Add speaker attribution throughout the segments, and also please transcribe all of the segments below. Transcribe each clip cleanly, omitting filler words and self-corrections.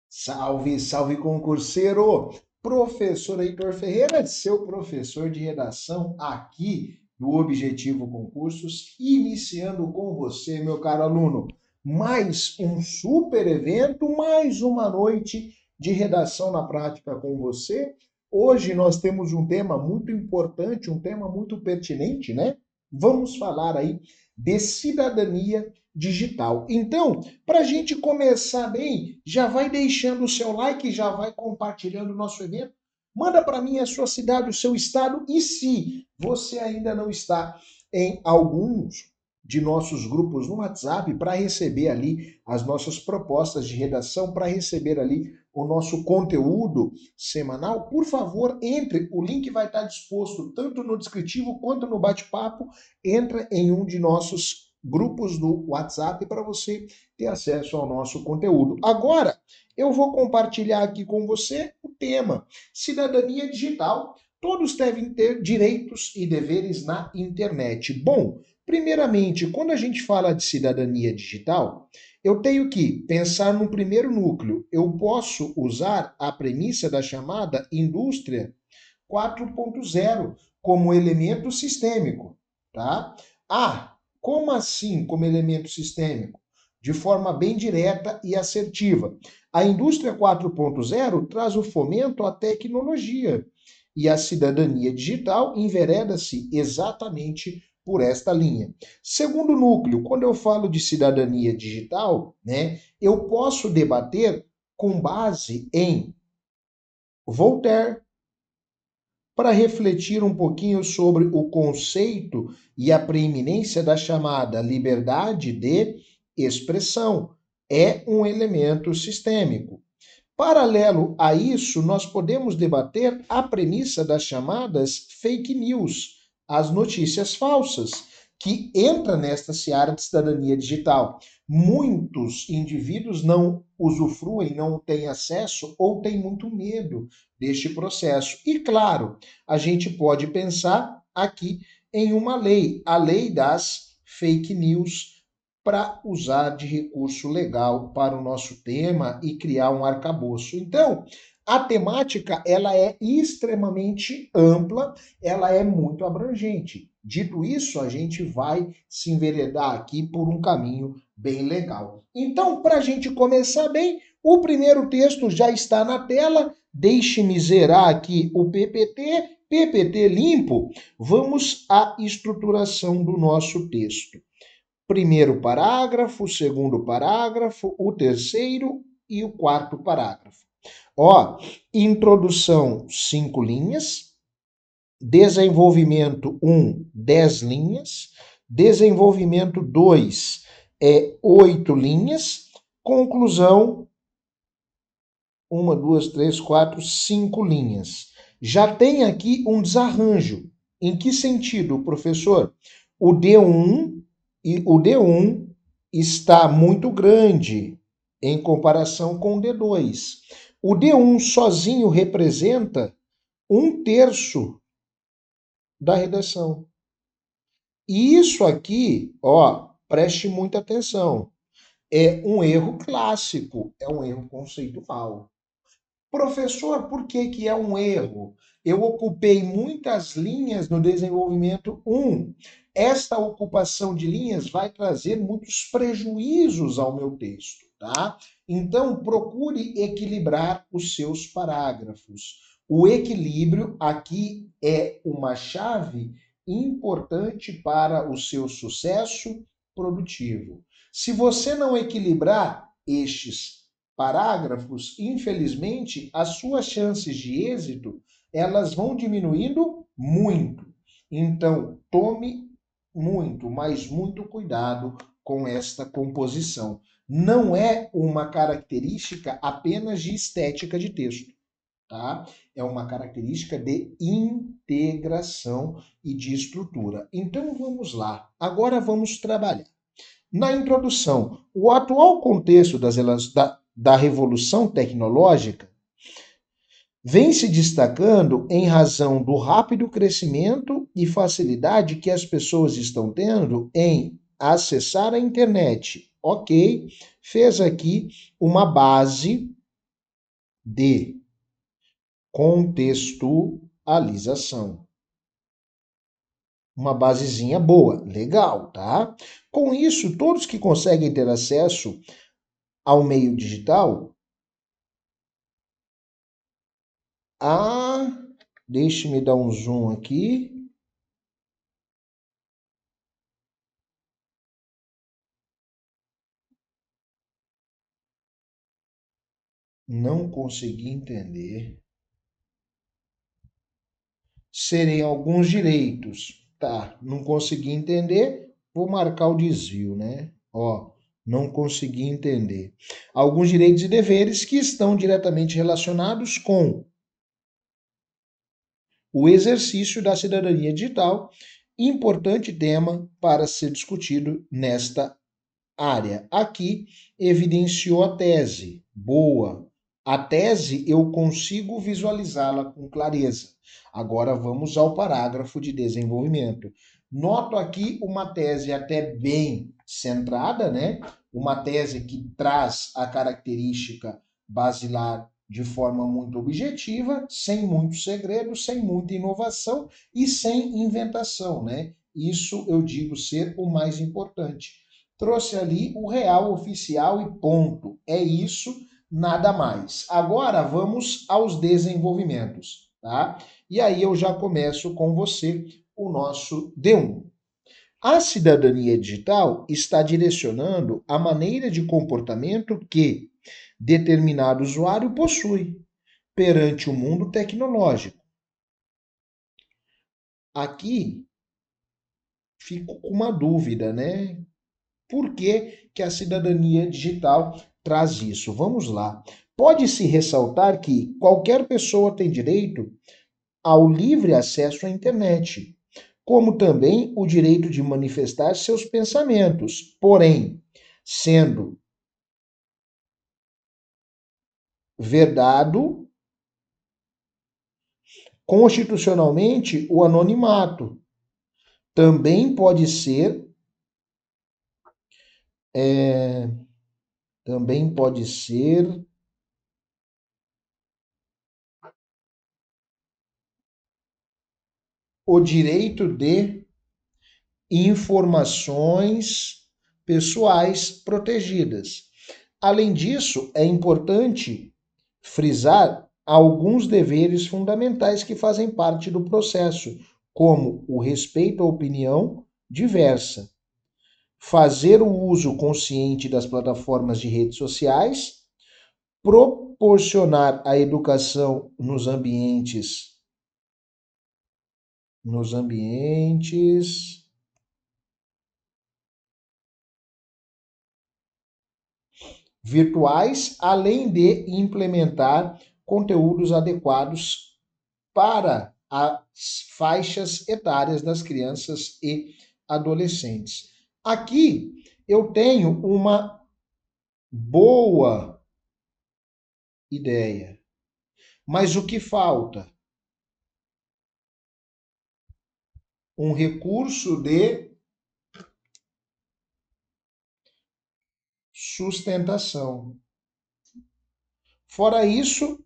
Speaker 1: Salve, salve concurseiro! Professor Heitor Ferreira, seu professor de redação aqui do Objetivo Concursos, iniciando com você, meu caro aluno, mais um super evento, mais uma noite de redação na prática com você. Hoje nós temos um tema muito importante, um tema muito pertinente, né? Vamos falar aí de cidadania digital. Então, para a gente começar bem, já vai deixando o seu like, já vai compartilhando o nosso evento. Manda para mim a sua cidade, o seu estado e se você ainda não está em alguns de nossos grupos no WhatsApp para receber ali as nossas propostas de redação, para receber ali o nosso conteúdo semanal, por favor, entre. O link vai estar disposto tanto no descritivo quanto no bate-papo. Entra em um de nossos grupos do WhatsApp para você ter acesso ao nosso conteúdo. Agora, eu vou compartilhar aqui com você o tema cidadania digital. Todos devem ter direitos e deveres na internet. Bom, primeiramente, quando a gente fala de cidadania digital, eu tenho que pensar no primeiro núcleo. Eu posso usar a premissa da chamada indústria 4.0 como elemento sistêmico, tá? Como assim como elemento sistêmico? De forma bem direta e assertiva. A indústria 4.0 traz o fomento à tecnologia e a cidadania digital envereda-se exatamente por esta linha. Segundo núcleo, quando eu falo de cidadania digital, né, eu posso debater com base em Voltaire, para refletir um pouquinho sobre o conceito e a preeminência da chamada liberdade de expressão. É um elemento sistêmico. Paralelo a isso, nós podemos debater a premissa das chamadas fake news, as notícias falsas, que entra nesta seara de cidadania digital. Muitos indivíduos não usufruem, não têm acesso ou têm muito medo deste processo. E claro, a gente pode pensar aqui em uma lei, a lei das fake news, para usar de recurso legal para o nosso tema e criar um arcabouço. Então, a temática ela é extremamente ampla, ela é muito abrangente. Dito isso, a gente vai se enveredar aqui por um caminho bem legal. Então, para a gente começar bem, o primeiro texto já está na tela. Deixe-me zerar aqui o PPT limpo. Vamos à estruturação do nosso texto. Primeiro parágrafo, segundo parágrafo, o terceiro e o quarto parágrafo. Introdução, 5 linhas. Desenvolvimento 1, 10 linhas. Desenvolvimento 2, 8 linhas. Conclusão, 1, 2, 3, 4, 5 linhas. Já tem aqui um desarranjo. Em que sentido, professor? O D1 está muito grande em comparação com o D2. O D1 sozinho representa 1/3 da redação. E isso aqui, preste muita atenção, é um erro clássico, é um erro conceitual. Professor, por que que é um erro? Eu ocupei muitas linhas no desenvolvimento 1. Esta ocupação de linhas vai trazer muitos prejuízos ao meu texto, tá? Então, procure equilibrar os seus parágrafos. O equilíbrio aqui é uma chave importante para o seu sucesso produtivo. Se você não equilibrar estes parágrafos, infelizmente, as suas chances de êxito, elas vão diminuindo muito. Então, tome muito, mas muito cuidado com esta composição. Não é uma característica apenas de estética de texto, tá? É uma característica de integração e de estrutura. Então, vamos lá. Agora vamos trabalhar. Na introdução, o atual contexto da revolução tecnológica vem se destacando em razão do rápido crescimento e facilidade que as pessoas estão tendo em acessar a internet. Ok, fez aqui uma base de contextualização. Uma basezinha boa, legal, tá? Com isso, todos que conseguem ter acesso ao meio digital, deixe-me dar um zoom aqui. Não consegui entender. Serem alguns direitos. Tá, não consegui entender, vou marcar o desvio, né? Ó, não consegui entender. Alguns direitos e deveres que estão diretamente relacionados com o exercício da cidadania digital, importante tema para ser discutido nesta área. Aqui evidenciou a tese. Boa. A tese eu consigo visualizá-la com clareza. Agora vamos ao parágrafo de desenvolvimento. Noto aqui uma tese até bem centrada, né? Uma tese que traz a característica basilar de forma muito objetiva, sem muito segredo, sem muita inovação e sem inventação, né? Isso eu digo ser o mais importante. Trouxe ali o real oficial e ponto. É isso, nada mais. Agora vamos aos desenvolvimentos, tá? E aí eu já começo com você o nosso D1. A cidadania digital está direcionando a maneira de comportamento que determinado usuário possui perante o mundo tecnológico. Aqui fico com uma dúvida, né? Por que, que a cidadania digital traz isso? Vamos lá. Pode-se ressaltar que qualquer pessoa tem direito ao livre acesso à internet, como também o direito de manifestar seus pensamentos, porém, sendo vedado constitucionalmente o anonimato. Também pode ser é, também pode ser o direito de informações pessoais protegidas. Além disso, é importante frisar alguns deveres fundamentais que fazem parte do processo, como o respeito à opinião diversa, fazer o uso consciente das plataformas de redes sociais, proporcionar a educação nos ambientes virtuais, além de implementar conteúdos adequados para as faixas etárias das crianças e adolescentes. Aqui eu tenho uma boa ideia, mas o que falta? Um recurso de sustentação. Fora isso,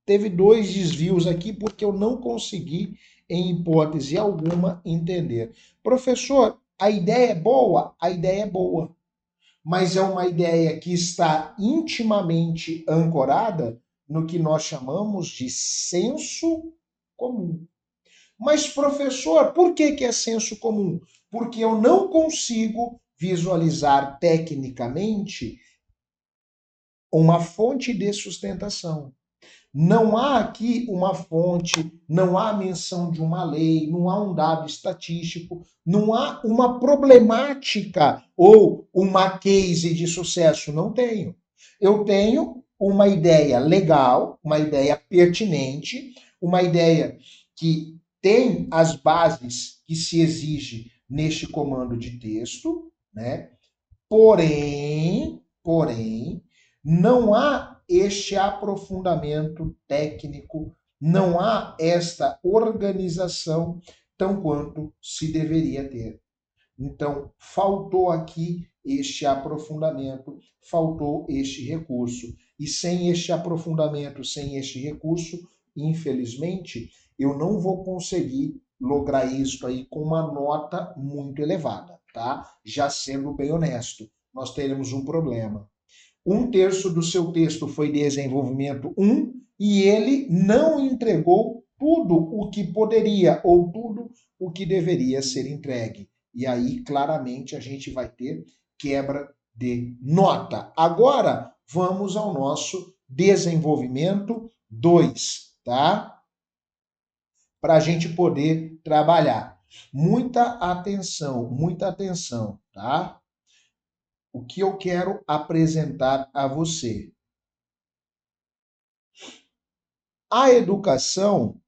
Speaker 1: teve dois desvios aqui porque eu não consegui, em hipótese alguma, entender. Professor, a ideia é boa? A ideia é boa. Mas é uma ideia que está intimamente ancorada no que nós chamamos de senso comum. Mas, professor, por que é senso comum? Porque eu não consigo visualizar tecnicamente uma fonte de sustentação. Não há aqui uma fonte, não há menção de uma lei, não há um dado estatístico, não há uma problemática ou uma case de sucesso. Não tenho. Eu tenho uma ideia legal, uma ideia pertinente, uma ideia que tem as bases que se exige neste comando de texto, né? Porém, Não há este aprofundamento técnico, não há esta organização tão quanto se deveria ter. Então, faltou aqui este aprofundamento, faltou este recurso. E sem este aprofundamento, sem este recurso, infelizmente, eu não vou conseguir lograr isso aí com uma nota muito elevada, tá? Já sendo bem honesto, nós teremos um problema. 1/3 do seu texto foi desenvolvimento 1 e ele não entregou tudo o que poderia ou tudo o que deveria ser entregue. E aí, claramente, a gente vai ter quebra de nota. Agora, vamos ao nosso desenvolvimento 2, tá? Para a gente poder trabalhar. Muita atenção, tá? O que eu quero apresentar a você? A educação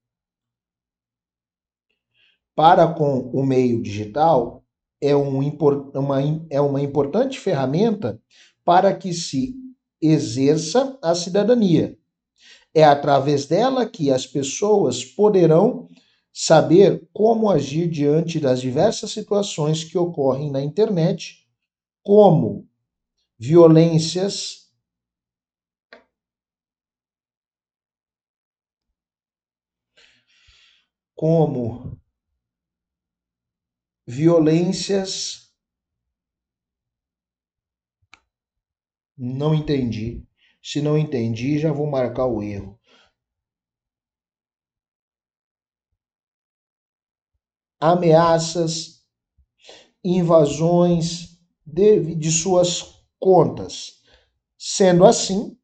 Speaker 1: para com o meio digital é uma importante ferramenta para que se exerça a cidadania. É através dela que as pessoas poderão saber como agir diante das diversas situações que ocorrem na internet, como violências, como violências, não entendi. Se não entendi, já vou marcar o erro. Ameaças, invasões de suas contas. Sendo assim,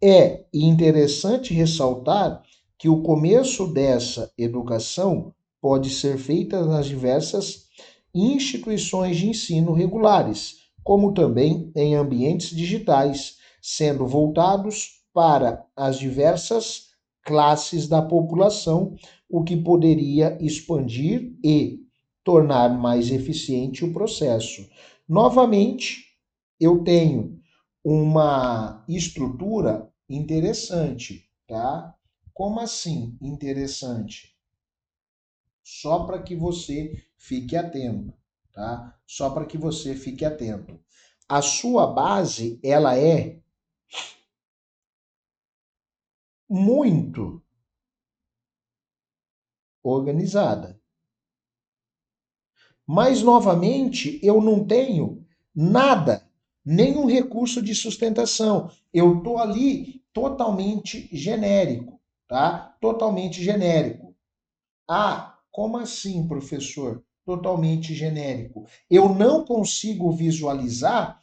Speaker 1: é interessante ressaltar que o começo dessa educação pode ser feita nas diversas instituições de ensino regulares, como também em ambientes digitais, sendo voltados para as diversas classes da população, o que poderia expandir e tornar mais eficiente o processo. Novamente, eu tenho uma estrutura interessante, tá? Como assim interessante? Só para que você fique atento, tá? Só para que você fique atento. A sua base, ela é muito organizada. Mas, novamente, eu não tenho nada, nenhum recurso de sustentação. Eu estou ali totalmente genérico, tá? Totalmente genérico. Ah, como assim, professor? Totalmente genérico. Eu não consigo visualizar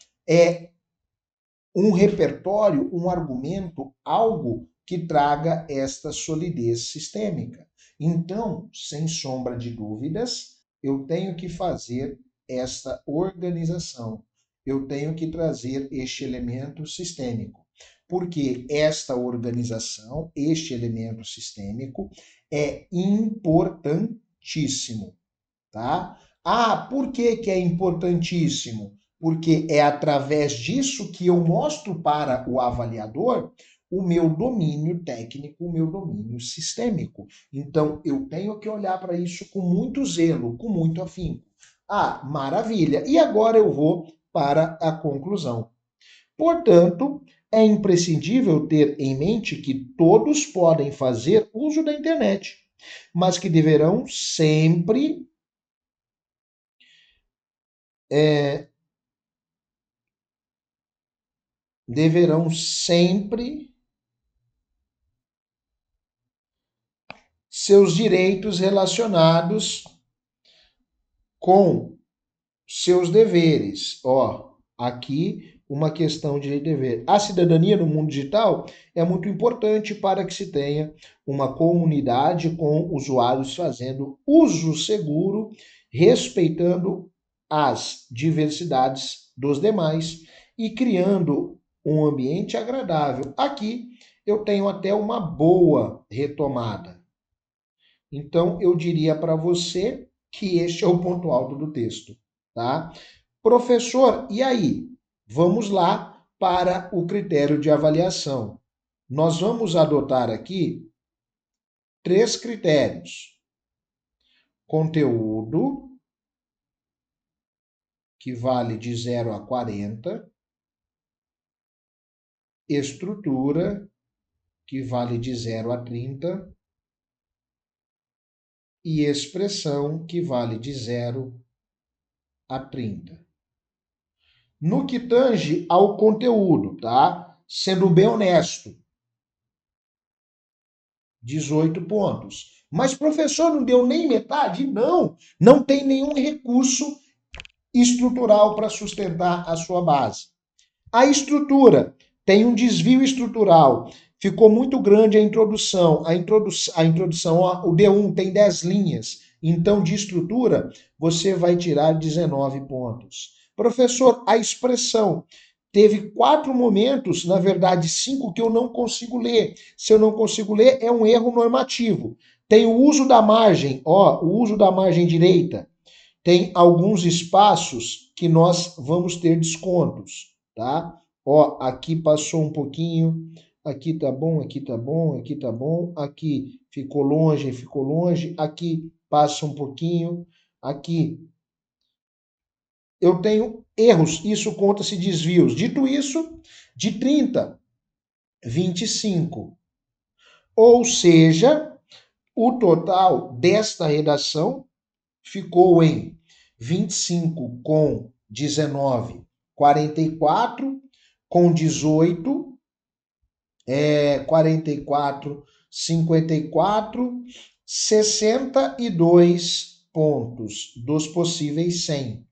Speaker 1: um repertório, um argumento, algo que traga esta solidez sistêmica. Então, sem sombra de dúvidas, eu tenho que fazer esta organização. Eu tenho que trazer este elemento sistêmico. Porque esta organização, este elemento sistêmico, é importantíssimo, tá? Ah, por que que é importantíssimo? Porque é através disso que eu mostro para o avaliador o meu domínio técnico, o meu domínio sistêmico. Então, eu tenho que olhar para isso com muito zelo, com muito afinco. Ah, maravilha! E agora eu vou para a conclusão. Portanto, é imprescindível ter em mente que todos podem fazer uso da internet, mas que é, deverão sempre seus direitos relacionados com seus deveres. Ó, aqui uma questão de dever. A cidadania no mundo digital é muito importante para que se tenha uma comunidade com usuários fazendo uso seguro, respeitando as diversidades dos demais e criando um ambiente agradável. Aqui eu tenho até uma boa retomada. Então, eu diria para você que este é o ponto alto do texto, tá? Professor, e aí? Vamos lá para o critério de avaliação. Nós vamos adotar aqui 3 critérios. Conteúdo, que vale de 0 a 40. Estrutura, que vale de 0 a 30. E expressão, que vale de 0 a 30. No que tange ao conteúdo, tá? Sendo bem honesto, 18 pontos. Mas, professor, não deu nem metade? Não, não tem nenhum recurso estrutural para sustentar a sua base. A estrutura tem um desvio estrutural. Ficou muito grande a introdução. A introdução, ó, o D1 tem 10 linhas. Então, de estrutura, você vai tirar 19 pontos. Professor, a expressão teve 4 momentos, na verdade 5, que eu não consigo ler. Se eu não consigo ler, é um erro normativo. Tem o uso da margem, ó, o uso da margem direita. Tem alguns espaços que nós vamos ter descontos, tá? Ó, aqui passou um pouquinho, aqui tá bom, aqui tá bom, aqui tá bom, aqui ficou longe, aqui passa um pouquinho, aqui eu tenho erros, isso conta-se desvios. Dito isso, de 30, 25. Ou seja, o total desta redação ficou em 25 com 19, 44, com 18, 44, 54, 62 pontos dos possíveis 100.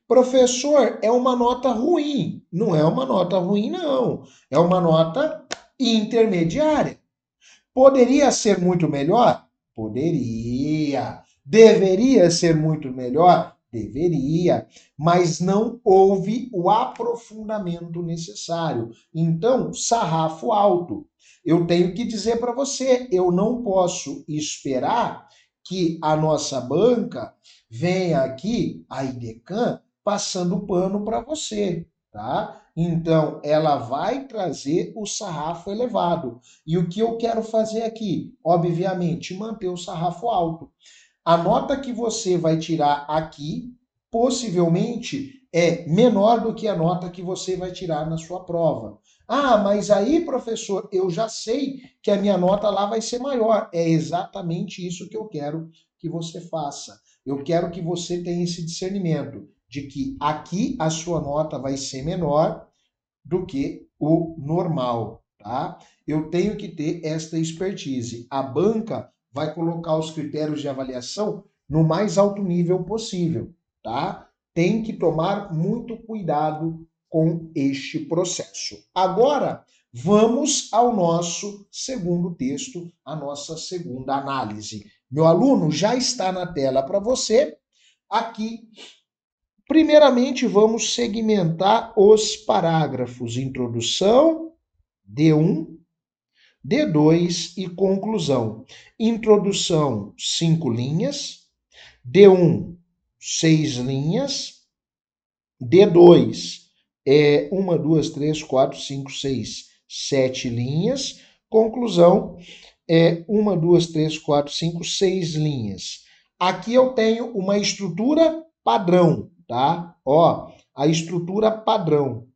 Speaker 1: Professor, é uma nota ruim. Não é uma nota ruim, não. É uma nota intermediária. Poderia ser muito melhor? Poderia. Deveria ser muito melhor? Deveria. Mas não houve o aprofundamento necessário. Então, sarrafo alto. Eu tenho que dizer para você, eu não posso esperar que a nossa banca venha aqui, a IDECAM, passando pano para você, tá? Então, ela vai trazer o sarrafo elevado. E o que eu quero fazer aqui? Obviamente, manter o sarrafo alto. A nota que você vai tirar aqui, possivelmente, é menor do que a nota que você vai tirar na sua prova. Ah, mas aí, professor, eu já sei que a minha nota lá vai ser maior. É exatamente isso que eu quero que você faça. Eu quero que você tenha esse discernimento de que aqui a sua nota vai ser menor do que o normal, tá? Eu tenho que ter esta expertise. A banca vai colocar os critérios de avaliação no mais alto nível possível, tá? Tem que tomar muito cuidado com este processo. Agora, vamos ao nosso segundo texto, a nossa segunda análise. Meu aluno, já está na tela para você. Aqui, primeiramente, vamos segmentar os parágrafos. Introdução, D1, D2 e conclusão. Introdução, 5 linhas. D1, 6 linhas. D2, 1, 2, 3, 4, 5, 6, 7 linhas. Conclusão, 1, 2, 3, 4, 5, 6 linhas. Aqui eu tenho uma estrutura padrão, tá? Ó, a estrutura padrão.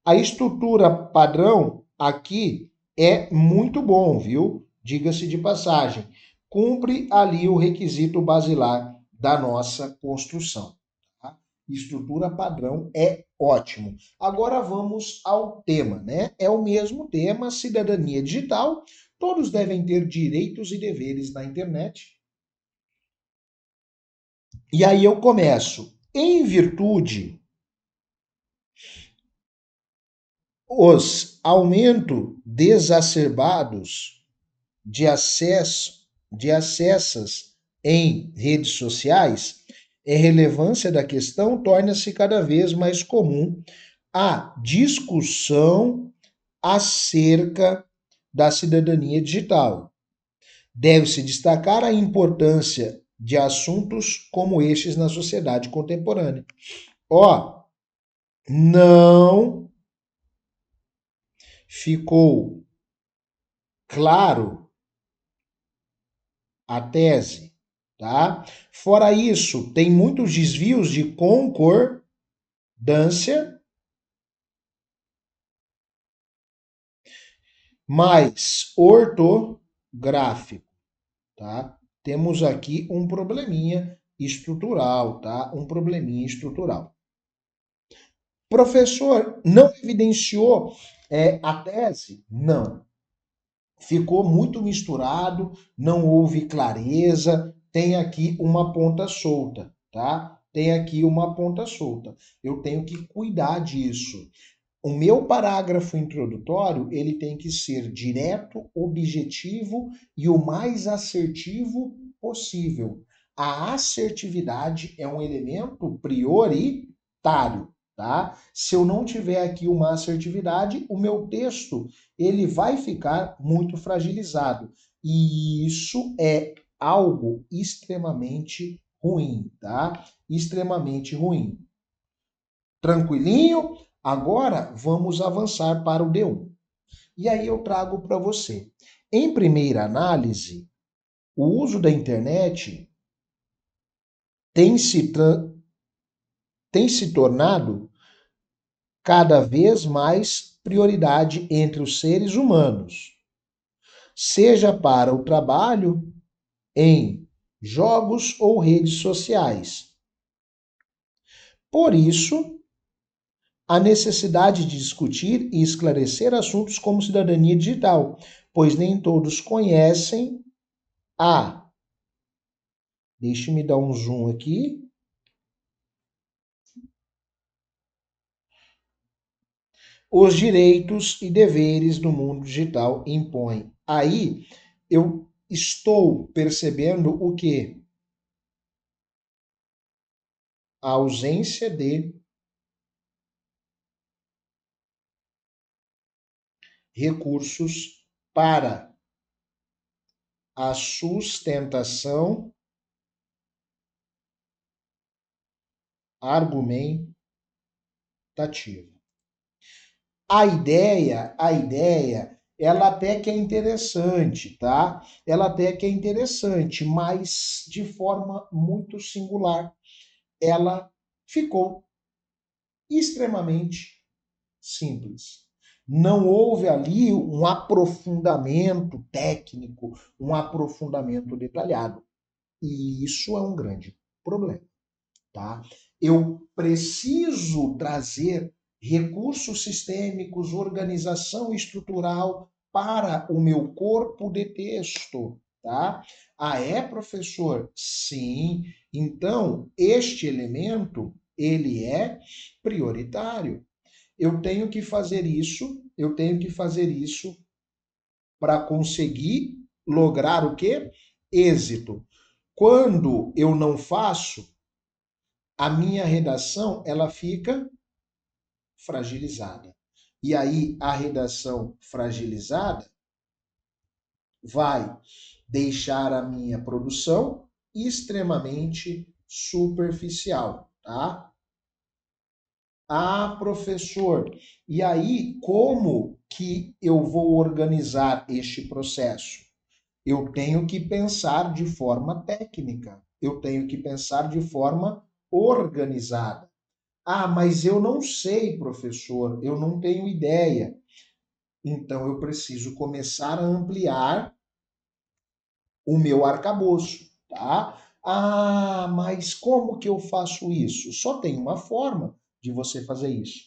Speaker 1: A estrutura padrão aqui é muito bom, viu? Diga-se de passagem. Cumpre ali o requisito basilar da nossa construção. Tá? Estrutura padrão é ótimo. Agora vamos ao tema, né? É o mesmo tema, cidadania digital. Todos devem ter direitos e deveres na internet. E aí eu começo. Em virtude os aumentos desacerbados de acessas em redes sociais, a relevância da questão torna-se cada vez mais comum a discussão acerca da cidadania digital. Deve-se destacar a importância de assuntos como estes na sociedade contemporânea. Ó, não ficou claro a tese, tá? Fora isso, tem muitos desvios de concordância, mais ortográfico, tá? Temos aqui um probleminha estrutural, tá? Um probleminha estrutural. Professor, não evidenciou a tese? Não. Ficou muito misturado, não houve clareza, tem aqui uma ponta solta, tá? Tem aqui uma ponta solta. Eu tenho que cuidar disso. O meu parágrafo introdutório, ele tem que ser direto, objetivo e o mais assertivo possível. A assertividade é um elemento prioritário, tá? Se eu não tiver aqui uma assertividade, o meu texto, ele vai ficar muito fragilizado. E isso é algo extremamente ruim, tá? Extremamente ruim. Tranquilinho? Agora vamos avançar para o D1. E aí eu trago para você. Em primeira análise, o uso da internet tem se, tem se tornado cada vez mais prioridade entre os seres humanos, seja para o trabalho, em jogos ou redes sociais. Por isso, a necessidade de discutir e esclarecer assuntos como cidadania digital, pois nem todos conhecem a. Deixe-me dar um zoom aqui. Os direitos e deveres do mundo digital impõem. Aí eu estou percebendo o quê? A ausência de recursos para a sustentação argumentativa. A ideia, ela até que é interessante, tá? Ela até que é interessante, mas de forma muito singular. Ela ficou extremamente simples. Não houve ali um aprofundamento técnico, um aprofundamento detalhado. E isso é um grande problema, tá? Eu preciso trazer recursos sistêmicos, organização estrutural para o meu corpo de texto, tá? Ah, é, professor? Sim. Então, este elemento, ele é prioritário. Eu tenho que fazer isso para conseguir lograr o quê? Êxito. Quando eu não faço, a minha redação ela fica fragilizada. E aí a redação fragilizada vai deixar a minha produção extremamente superficial, tá? Ah, professor, e aí como que eu vou organizar este processo? Eu tenho que pensar de forma técnica, eu tenho que pensar de forma organizada. Ah, mas eu não sei, professor, eu não tenho ideia. Então eu preciso começar a ampliar o meu arcabouço, tá? Ah, mas como que eu faço isso? Só tem uma forma de você fazer isso.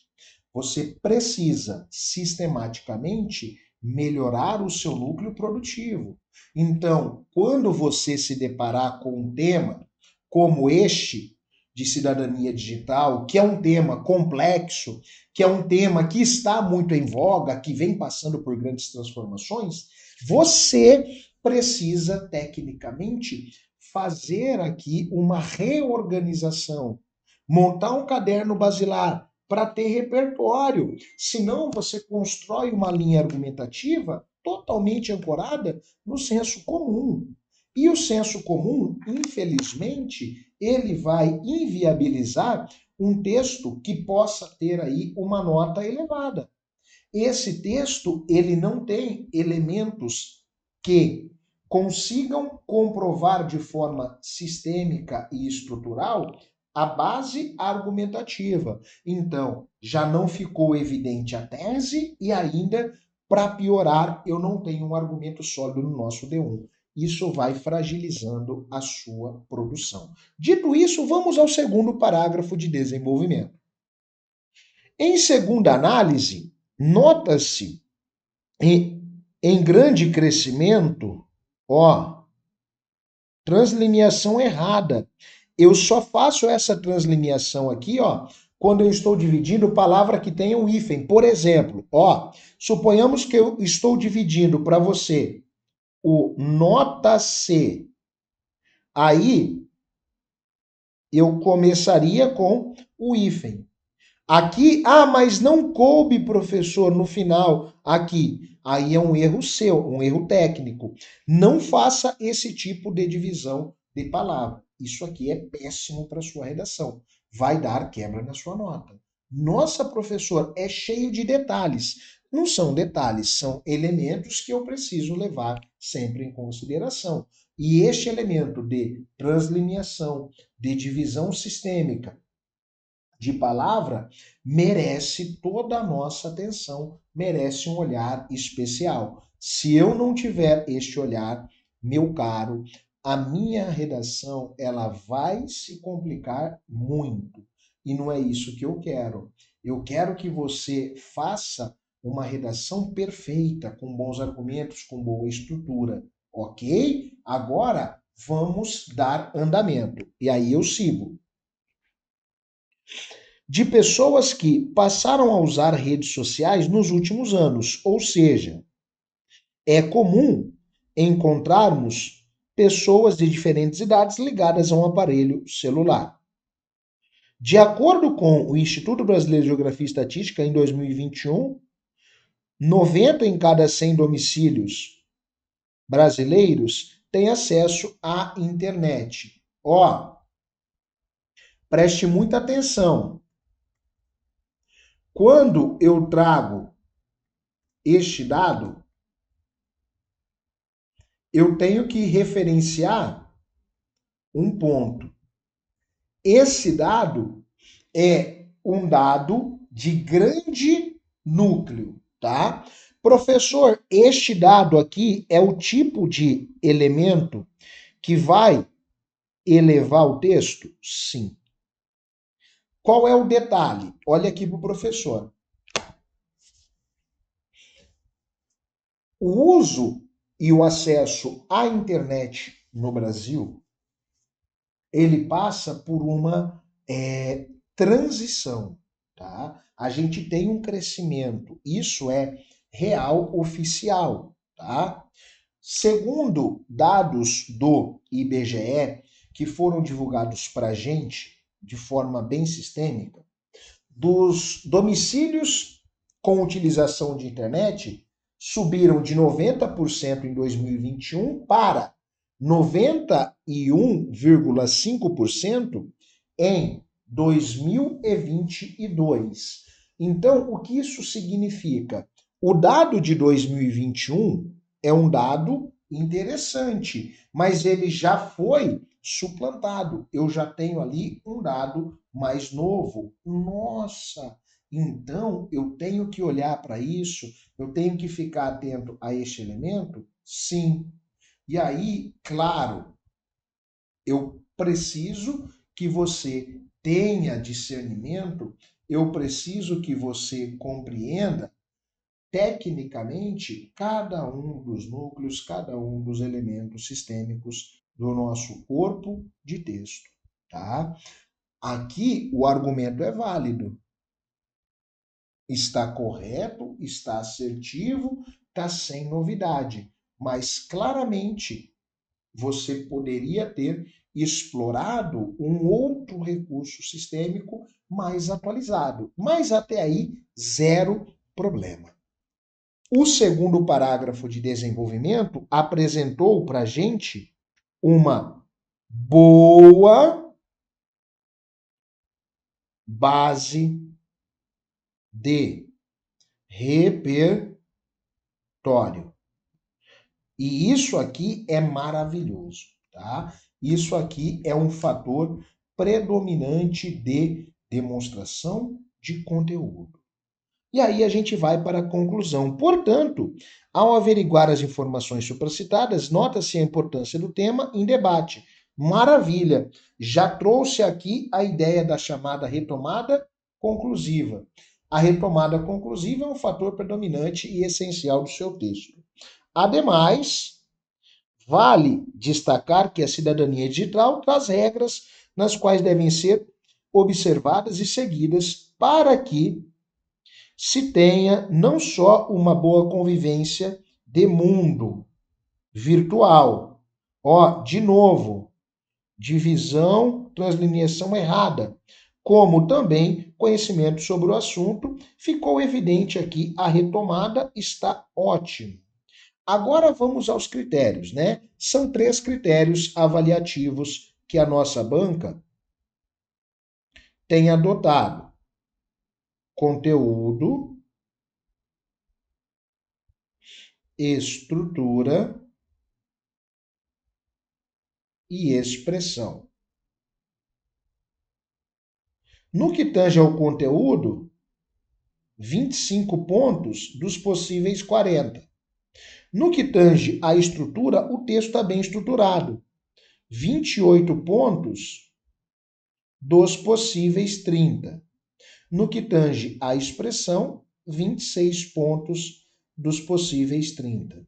Speaker 1: Você precisa sistematicamente melhorar o seu núcleo produtivo. Então, quando você se deparar com um tema como este de cidadania digital, que é um tema complexo, que é um tema que está muito em voga, que vem passando por grandes transformações, você precisa tecnicamente fazer aqui uma reorganização, montar um caderno basilar para ter repertório. Senão você constrói uma linha argumentativa totalmente ancorada no senso comum. E o senso comum, infelizmente, ele vai inviabilizar um texto que possa ter aí uma nota elevada. Esse texto, ele não tem elementos que consigam comprovar de forma sistêmica e estrutural a base argumentativa. Então, já não ficou evidente a tese e ainda, para piorar, eu não tenho um argumento sólido no nosso D1. Isso vai fragilizando a sua produção. Dito isso, vamos ao segundo parágrafo de desenvolvimento. Em segunda análise, nota-se em grande crescimento, ó, translineação errada. Eu só faço essa translineação aqui, ó, quando eu estou dividindo palavra que tenha um hífen. Por exemplo, ó, suponhamos que eu estou dividindo para você o nota C. Aí eu começaria com o hífen. Aqui, mas não coube, professor, no final. Aqui, aí é um erro seu, um erro técnico. Não faça esse tipo de divisão de palavra. Isso aqui é péssimo para sua redação. Vai dar quebra na sua nota. Nossa, professor, é cheio de detalhes. Não são detalhes, são elementos que eu preciso levar sempre em consideração. E este elemento de translineação, de divisão sistêmica, de palavra, merece toda a nossa atenção, merece um olhar especial. Se eu não tiver este olhar, meu caro, a minha redação ela vai se complicar muito. E não é isso que eu quero. Eu quero que você faça uma redação perfeita, com bons argumentos, com boa estrutura, ok? Agora vamos dar andamento. E aí eu sigo. De pessoas que passaram a usar redes sociais nos últimos anos, ou seja, é comum encontrarmos pessoas de diferentes idades ligadas a um aparelho celular. De acordo com o Instituto Brasileiro de Geografia e Estatística, em 2021, 90 em cada 100 domicílios brasileiros têm acesso à internet. Ó, preste muita atenção. Quando eu trago este dado, eu tenho que referenciar um ponto. Esse dado é um dado de grande núcleo, tá? Professor, este dado aqui é o tipo de elemento que vai elevar o texto? Sim. Qual é o detalhe? Olha aqui para o professor. O uso e o acesso à internet no Brasil, ele passa por uma transição, tá? A gente tem um crescimento, isso é real oficial, tá? Segundo dados do IBGE, que foram divulgados para a gente de forma bem sistêmica, dos domicílios com utilização de internet subiram de 90% em 2021 para 91,5% em 2022. Então, o que isso significa? O dado de 2021 é um dado interessante, mas ele já foi suplantado. Eu já tenho ali um dado mais novo. Nossa! Então, eu tenho que olhar para isso, eu tenho que ficar atento a este elemento? Sim. E aí, claro, eu preciso que você tenha discernimento, eu preciso que você compreenda tecnicamente cada um dos núcleos, cada um dos elementos sistêmicos do nosso corpo de texto, tá? Aqui o argumento é válido. Está correto, está assertivo, está sem novidade, mas claramente você poderia ter explorado um outro recurso sistêmico mais atualizado. Mas até aí, zero problema. O segundo parágrafo de desenvolvimento apresentou para a gente uma boa base de repertório. E isso aqui é maravilhoso, tá? Isso aqui é um fator predominante de demonstração de conteúdo. E aí a gente vai para a conclusão. Portanto, ao averiguar as informações supracitadas, nota-se a importância do tema em debate. Maravilha! Já trouxe aqui a ideia da chamada retomada conclusiva. A retomada conclusiva é um fator predominante e essencial do seu texto. Ademais, vale destacar que a cidadania digital traz regras nas quais devem ser observadas e seguidas para que se tenha não só uma boa convivência de mundo virtual. Ó, de novo, divisão, translineação errada, como também conhecimento sobre o assunto. Ficou evidente aqui, a retomada está ótima. Agora vamos aos critérios, né? São 3 critérios avaliativos que a nossa banca tem adotado: conteúdo, estrutura e expressão. No que tange ao conteúdo, 25 pontos dos possíveis 40. No que tange à estrutura, o texto está bem estruturado. 28 pontos dos possíveis 30. No que tange à expressão, 26 pontos dos possíveis 30.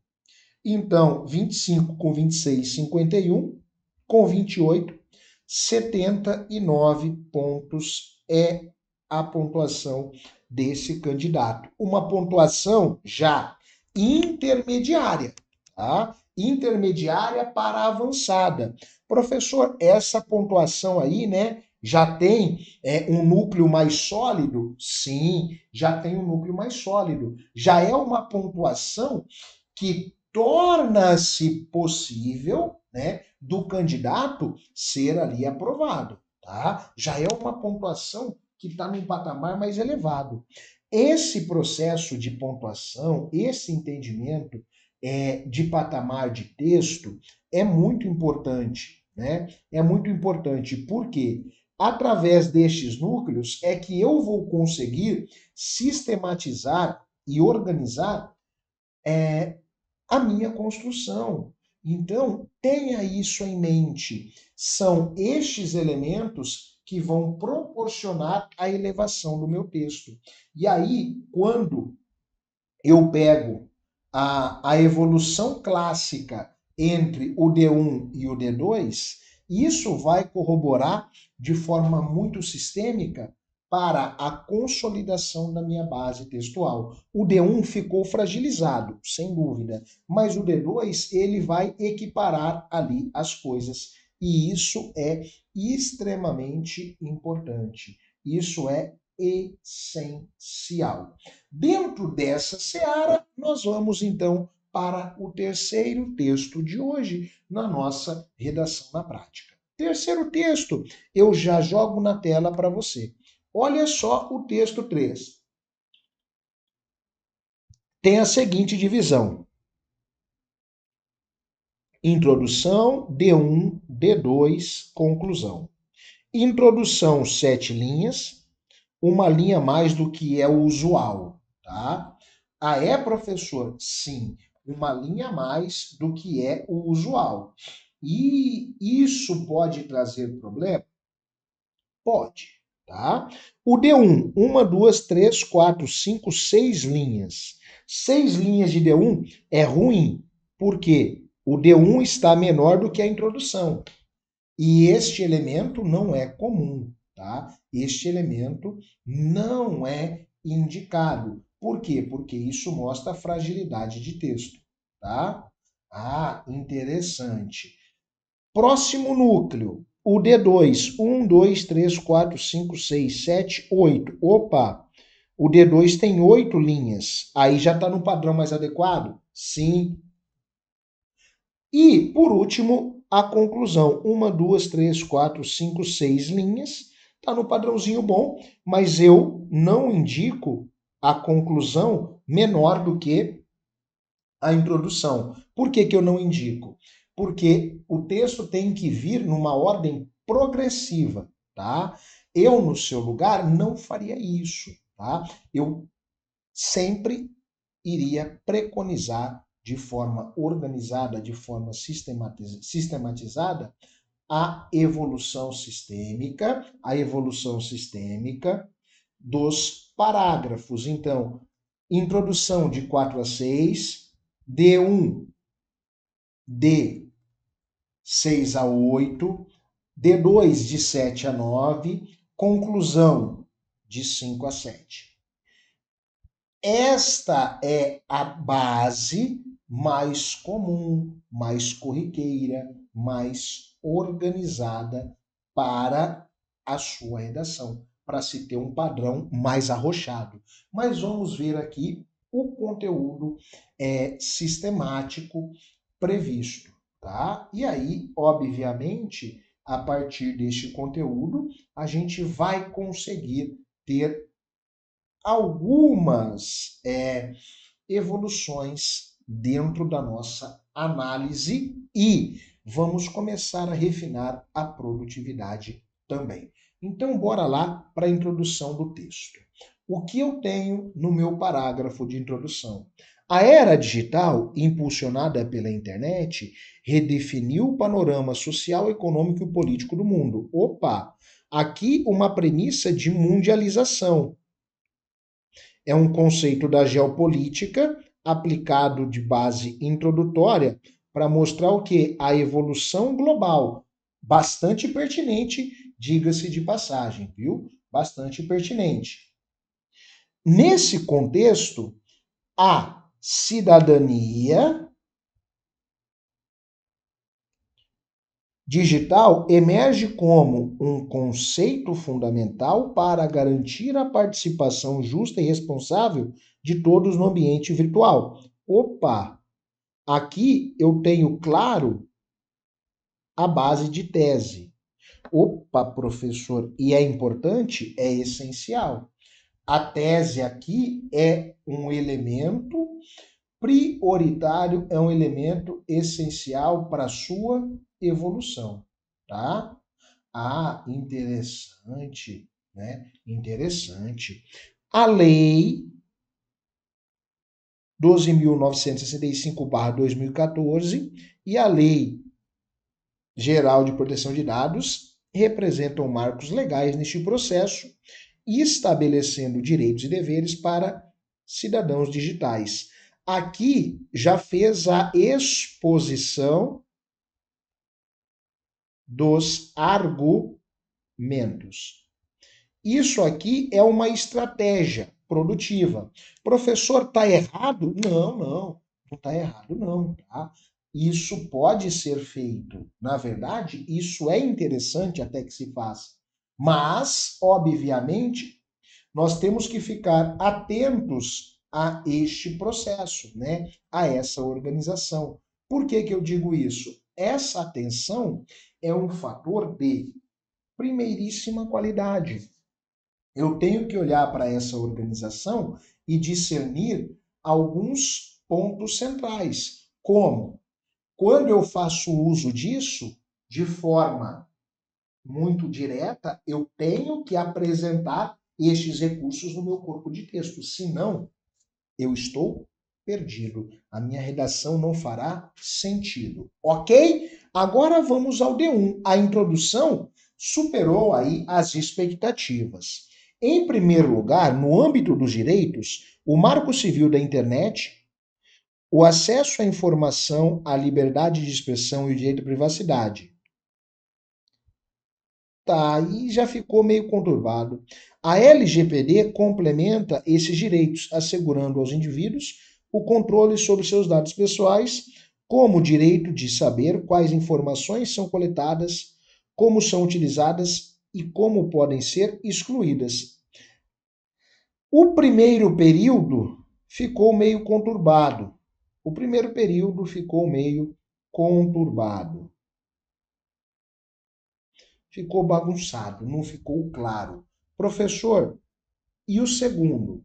Speaker 1: Então, 25 com 26, 51, com 28, 79 pontos é a pontuação desse candidato. Uma pontuação já intermediária, tá? Intermediária para avançada. Professor, essa pontuação aí, né, já tem um núcleo mais sólido? Sim, já tem um núcleo mais sólido. Já é uma pontuação que torna-se possível, né, do candidato ser ali aprovado, tá? Já é uma pontuação que está num patamar mais elevado. Esse processo de pontuação, esse entendimento de patamar de texto é muito importante, né? É muito importante porque através destes núcleos é que eu vou conseguir sistematizar e organizar a minha construção. Então, tenha isso em mente. São estes elementos que vão proporcionar a elevação do meu texto. E aí, quando eu pego a evolução clássica entre o D1 e o D2, isso vai corroborar de forma muito sistêmica para a consolidação da minha base textual. O D1 ficou fragilizado, sem dúvida, mas o D2 ele vai equiparar ali as coisas e isso é extremamente importante. Isso é essencial. Dentro dessa seara, nós vamos então para o terceiro texto de hoje na nossa redação na prática. Terceiro texto, eu já jogo na tela para você. Olha só o texto 3. Tem a seguinte divisão: introdução, D1, D2, conclusão. Introdução, 7 linhas, uma linha mais do que é o usual, tá? Ah, é, professor? Sim, uma linha a mais do que é o usual. E isso pode trazer problema? Pode, tá? O D1, 1, 2, 3, 4, 5, 6 linhas. 6 linhas de D1 é ruim, porque o D1 está menor do que a introdução. E este elemento não é comum, tá? Este elemento não é indicado. Por quê? Porque isso mostra fragilidade de texto, tá? Ah, interessante. Próximo núcleo, o D2, 1, 2, 3, 4, 5, 6, 7, 8. Opa, o D2 tem 8 linhas. Aí já está no padrão mais adequado? Sim. E, por último, a conclusão. 1, 2, 3, 4, 5, 6 linhas. Está no padrãozinho bom, mas eu não indico a conclusão menor do que a introdução. Por que que eu não indico? Porque o texto tem que vir numa ordem progressiva, tá? Eu, no seu lugar, não faria isso, tá? Eu sempre iria preconizar de forma organizada, de forma sistematizada, a evolução sistêmica dos parágrafos. Então, introdução de 4 a 6, D1, D6 a 8, D2 de 7 a 9, conclusão de 5 a 7. Esta é a base mais comum, mais corriqueira, mais organizada para a sua redação, para se ter um padrão mais arrochado. Mas vamos ver aqui o conteúdo sistemático previsto, tá? E aí, obviamente, a partir deste conteúdo, a gente vai conseguir ter algumas evoluções dentro da nossa análise e vamos começar a refinar a produtividade também. Então, bora lá para a introdução do texto. O que eu tenho no meu parágrafo de introdução? A era digital, impulsionada pela internet, redefiniu o panorama social, econômico e político do mundo. Opa! Aqui uma premissa de mundialização. É um conceito da geopolítica aplicado de base introdutória para mostrar o que? A evolução global. Bastante pertinente, diga-se de passagem, viu? Bastante pertinente. Nesse contexto, a cidadania digital emerge como um conceito fundamental para garantir a participação justa e responsável de todos no ambiente virtual. Opa! Aqui eu tenho claro a base de tese. Opa, professor, e é importante? É essencial. A tese aqui é um elemento prioritário, é um elemento essencial para a sua evolução, tá? Ah, interessante, né? Interessante. A lei 12.965/2014 e a Lei Geral de Proteção de Dados representam marcos legais neste processo, estabelecendo direitos e deveres para cidadãos digitais. Aqui já fez a exposição dos argumentos. Isso aqui é uma estratégia produtiva. Professor, está errado? Não está errado não, tá? Isso pode ser feito. Na verdade, isso é interessante até que se faça. Mas, obviamente, nós temos que ficar atentos a este processo, né? A essa organização. Por que que eu digo isso? Essa atenção é um fator de primeiríssima qualidade. Eu tenho que olhar para essa organização e discernir alguns pontos centrais, como quando eu faço uso disso de forma muito direta, eu tenho que apresentar estes recursos no meu corpo de texto, senão eu estou perdido. A minha redação não fará sentido, ok? Agora vamos ao D1. A introdução superou aí as expectativas. Em primeiro lugar, no âmbito dos direitos, o Marco Civil da Internet, o acesso à informação, à liberdade de expressão e o direito à privacidade. Tá, aí já ficou meio conturbado. A LGPD complementa esses direitos, assegurando aos indivíduos o controle sobre seus dados pessoais, como o direito de saber quais informações são coletadas, como são utilizadas e como podem ser excluídas. O primeiro período ficou meio conturbado. O primeiro período ficou meio conturbado. ficou bagunçado, não ficou claro. Professor, e o segundo?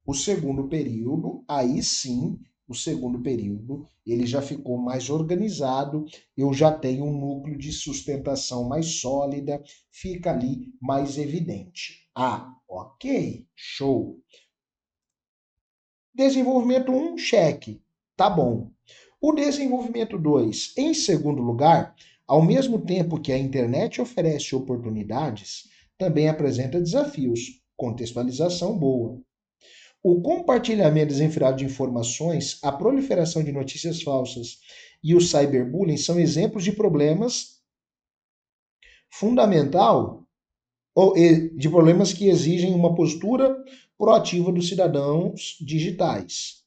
Speaker 1: O segundo período, aí sim, o segundo período, ele já ficou mais organizado, eu já tenho um núcleo de sustentação mais sólida, fica ali mais evidente. Ah, ok, show. Desenvolvimento 1, cheque. Tá bom. O desenvolvimento 2, em segundo lugar, ao mesmo tempo que a internet oferece oportunidades, também apresenta desafios. Contextualização boa. O compartilhamento desenfreado de informações, a proliferação de notícias falsas e o cyberbullying são exemplos de problemas fundamental ou de problemas que exigem uma postura proativa dos cidadãos digitais.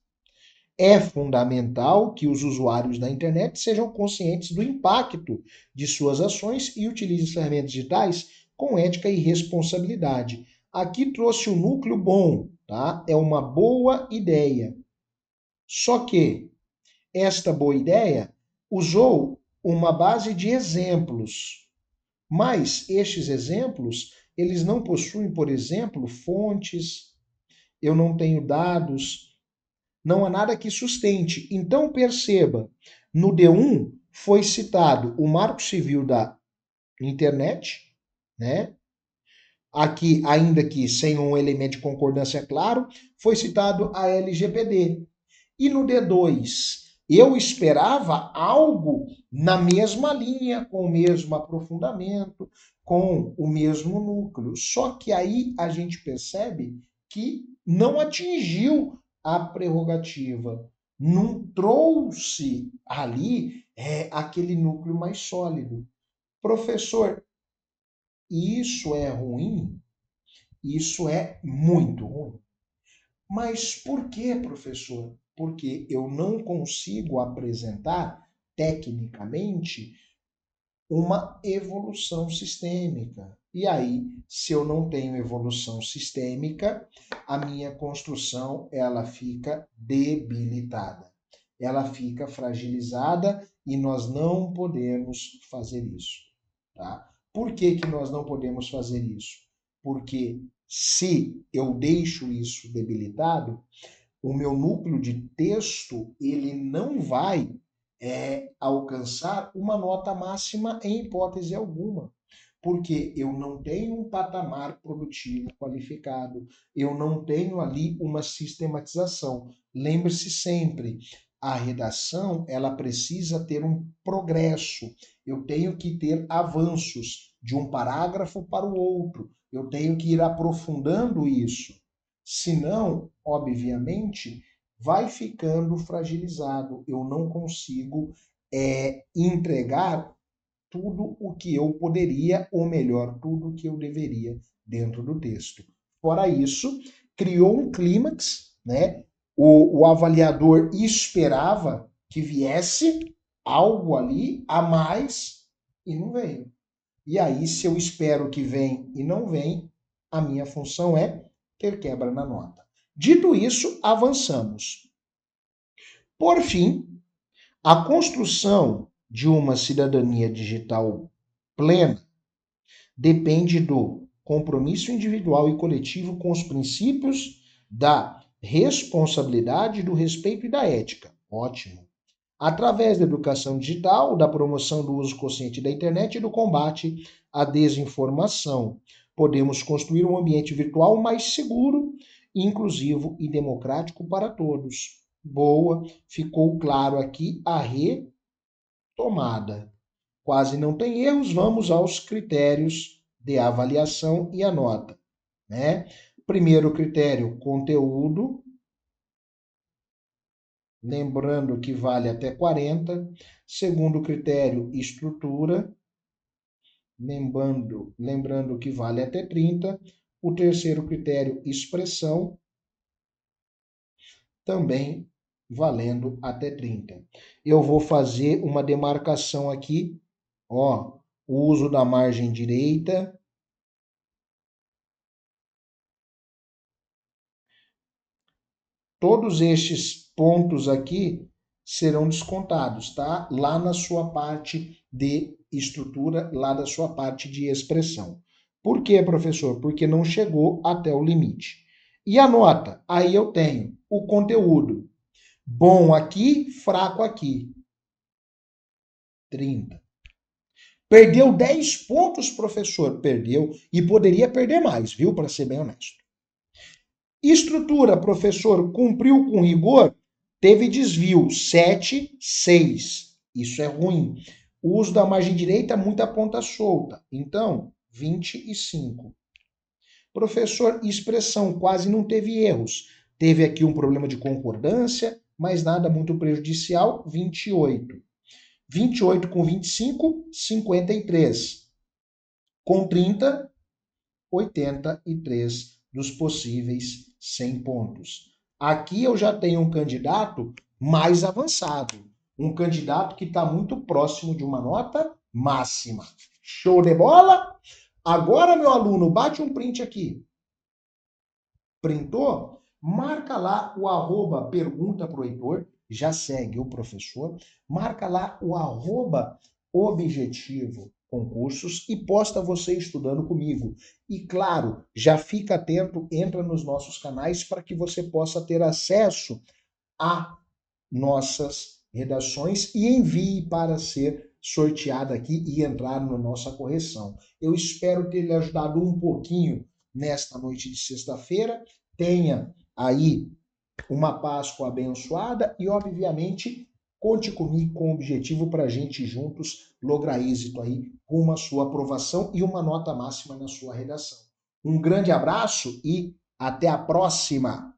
Speaker 1: É fundamental que os usuários da internet sejam conscientes do impacto de suas ações e utilizem as ferramentas digitais com ética e responsabilidade. Aqui trouxe um núcleo bom, tá? É uma boa ideia. Só que esta boa ideia usou uma base de exemplos, mas estes exemplos, eles não possuem, por exemplo, fontes, eu não tenho dados, não há nada que sustente. Então perceba, no D1 foi citado o Marco Civil da Internet, né? Aqui, ainda que sem um elemento de concordância claro, foi citado a LGPD. E no D2, eu esperava algo na mesma linha, com o mesmo aprofundamento, com o mesmo núcleo. Só que aí a gente percebe que não atingiu a prerrogativa, não trouxe ali aquele núcleo mais sólido. Professor, isso é ruim? Isso é muito ruim. Mas por que, professor? Porque eu não consigo apresentar tecnicamente uma evolução sistêmica. E aí, se eu não tenho evolução sistêmica, a minha construção ela fica debilitada. Ela fica fragilizada e nós não podemos fazer isso, tá? Por que que nós não podemos fazer isso? Porque se eu deixo isso debilitado, o meu núcleo de texto ele não vai alcançar uma nota máxima em hipótese alguma, porque eu não tenho um patamar produtivo qualificado, eu não tenho ali uma sistematização. Lembre-se sempre, a redação ela precisa ter um progresso. Eu tenho que ter avanços de um parágrafo para o outro. Eu tenho que ir aprofundando isso. Senão, obviamente, vai ficando fragilizado. Eu não consigo entregar tudo o que eu poderia, ou melhor, tudo o que eu deveria dentro do texto. Fora isso, criou um clímax, né? O avaliador esperava que viesse algo ali a mais e não veio. E aí, se eu espero que vem e não vem, a minha função é ter quebra na nota. Dito isso, avançamos. Por fim, a construção de uma cidadania digital plena depende do compromisso individual e coletivo com os princípios da responsabilidade, do respeito e da ética. Ótimo. Através da educação digital, da promoção do uso consciente da internet e do combate à desinformação, podemos construir um ambiente virtual mais seguro, inclusivo e democrático para todos. Boa, ficou claro aqui a retomada. Quase não tem erros, vamos aos critérios de avaliação e a nota, né? Primeiro critério, conteúdo, lembrando que vale até 40. Segundo critério, estrutura, lembrando que vale até 30. O terceiro critério, expressão, também valendo até 30. Eu vou fazer uma demarcação aqui, ó, o uso da margem direita, todos estes pontos aqui serão descontados, tá? Lá na sua parte de estrutura lá da sua parte de expressão. Por quê, professor? Porque não chegou até o limite. E a nota? Aí eu tenho o conteúdo. Bom aqui, fraco aqui. 30. Perdeu 10 pontos, professor? Perdeu. E poderia perder mais, viu? Para ser bem honesto. Estrutura, professor, cumpriu com rigor? Teve desvio. 7, 6. Isso é ruim. O uso da margem direita, muita ponta solta. Então, 25. Professor, expressão, quase não teve erros. Teve aqui um problema de concordância, mas nada muito prejudicial, 28. 28 com 25, 53. Com 30, 83 dos possíveis 100 pontos. Aqui eu já tenho um candidato mais avançado. Um candidato que está muito próximo de uma nota máxima. Show de bola? Agora, meu aluno, bate um print aqui. Printou? Marca lá o arroba pergunta pro Heitor, já segue o professor, marca lá o arroba objetivo concursos e posta você estudando comigo. E claro, já fica atento, entra nos nossos canais para que você possa ter acesso a nossas redações e envie para ser sorteada aqui e entrar na nossa correção. Eu espero ter lhe ajudado um pouquinho nesta noite de sexta-feira. Tenha aí uma Páscoa abençoada e, obviamente, conte comigo com o objetivo para a gente juntos lograr êxito aí com uma sua aprovação e uma nota máxima na sua redação. Um grande abraço e até a próxima!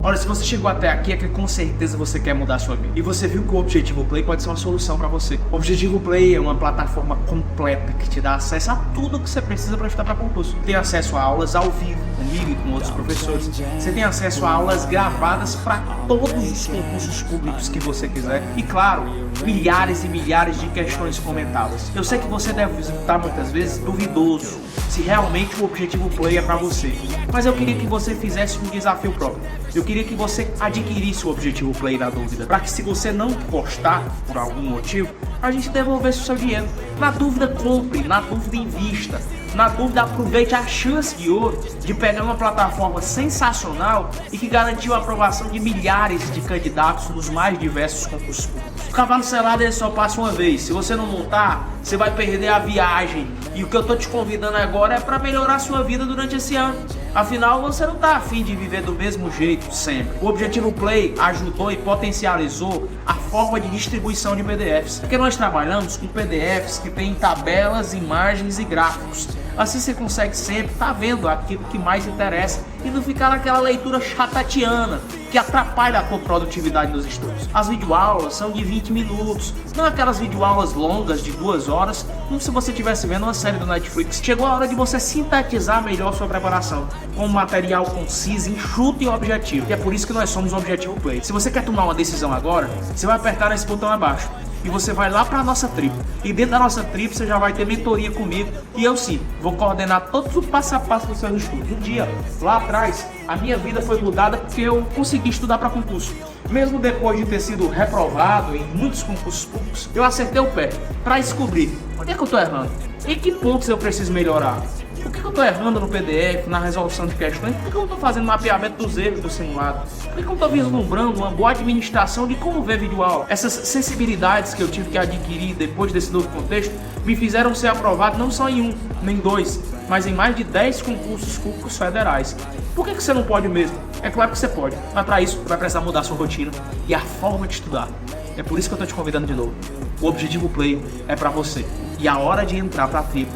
Speaker 2: Olha, se você chegou até aqui é que com certeza você quer mudar a sua vida. E você viu que o Objetivo Play pode ser uma solução para você. O Objetivo Play é uma plataforma completa que te dá acesso a tudo que você precisa para estudar para concurso. Tem acesso a aulas ao vivo, comigo e com outros professores. Você tem acesso a aulas gravadas para todos os concursos públicos que você quiser. E claro, milhares e milhares de questões comentadas. Eu sei que você deve estar muitas vezes duvidoso se realmente o Objetivo Play é para você. Mas eu queria que você fizesse um desafio próprio. Eu queria que você adquirisse o Objetivo Play na dúvida, para que se você não gostar por algum motivo, a gente devolvesse o seu dinheiro. Na dúvida, compre, na dúvida, invista. Na dúvida, aproveite a chance de ouro de pegar uma plataforma sensacional e que garantiu a aprovação de milhares de candidatos nos mais diversos concursos públicos. O cavalo selado ele só passa uma vez. Se você não montar, você vai perder a viagem. E o que eu tô te convidando agora é para melhorar a sua vida durante esse ano. Afinal, você não tá afim de viver do mesmo jeito sempre. O Objetivo Play ajudou e potencializou a forma de distribuição de PDFs. Porque nós trabalhamos com PDFs que tem tabelas, imagens e gráficos. Assim você consegue sempre estar vendo aquilo que mais interessa e não ficar naquela leitura chatatiana que atrapalha a tua produtividade nos estudos. As videoaulas são de 20 minutos, não aquelas videoaulas longas de 2 horas, como se você estivesse vendo uma série do Netflix. Chegou a hora de você sintetizar melhor sua preparação, com um material conciso, enxuto e objetivo. E é por isso que nós somos o Objetivo Play. Se você quer tomar uma decisão agora, você vai apertar nesse botão abaixo. E você vai lá para a nossa tribo. E dentro da nossa tribo você já vai ter mentoria comigo. E eu sim, vou coordenar todos os passo a passo dos seus estudos. Um dia, lá atrás, a minha vida foi mudada porque eu consegui estudar para concurso. Mesmo depois de ter sido reprovado em muitos concursos públicos, eu acertei o pé para descobrir onde é que eu estou errando. Em que pontos eu preciso melhorar. Por que eu estou errando no PDF, na resolução de questões? Por que eu não estou fazendo mapeamento dos erros do simulado? Por que eu não estou vislumbrando uma boa administração de como ver videoaula? Essas sensibilidades que eu tive que adquirir depois desse novo contexto me fizeram ser aprovado não só em 1, nem 2, mas em mais de 10 concursos públicos federais. Por que você não pode mesmo? É claro que você pode, mas para isso vai precisar mudar a sua rotina e a forma de estudar. É por isso que eu estou te convidando de novo. O Objetivo Play é para você e a hora de entrar para a tribo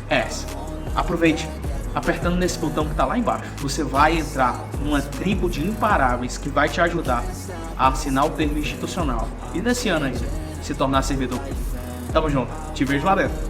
Speaker 2: é essa. Aproveite, apertando nesse botão que está lá embaixo, você vai entrar numa tribo de imparáveis que vai te ajudar a assinar o termo institucional e nesse ano ainda se tornar servidor. Tamo junto, te vejo lá dentro.